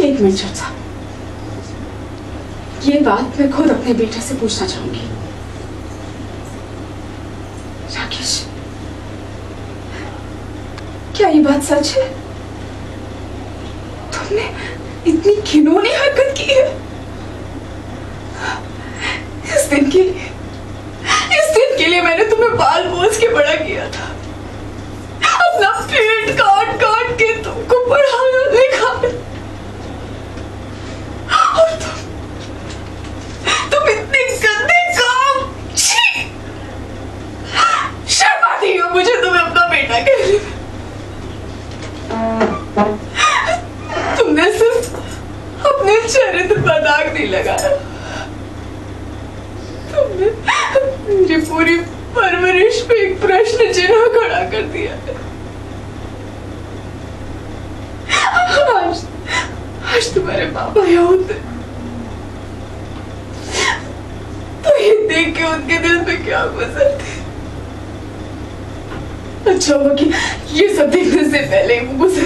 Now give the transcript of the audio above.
एक मिनट जज साहब, ये बात मैं खुद अपने बेटे से पूछना चाहूंगी। राकेश, क्या ये बात सच है? तुमने इतनी घिनौनी हरकत की है इस दिन के लिए मैंने तुम्हें बाल पोस के बड़ा किया था, अपना पेट काट काट के तुमको पढ़ाया लिखाया, और तुम इतने गंदे काम। शर्म आती है मुझे तुम्हें अपना बेटा कहने में। तुमने सिर्फ अपने चरित्र पर दाग नहीं लगाया, तुमने मेरी पूरी परवरिश पे एक प्रश्न चिन्ह खड़ा कर दिया। आज तुम्हारे पापा यहाँ होते तो ये देख के उनके दिल में क्या गुजरती। अच्छा हुआ कि ये सब देखने से पहले वो गुजर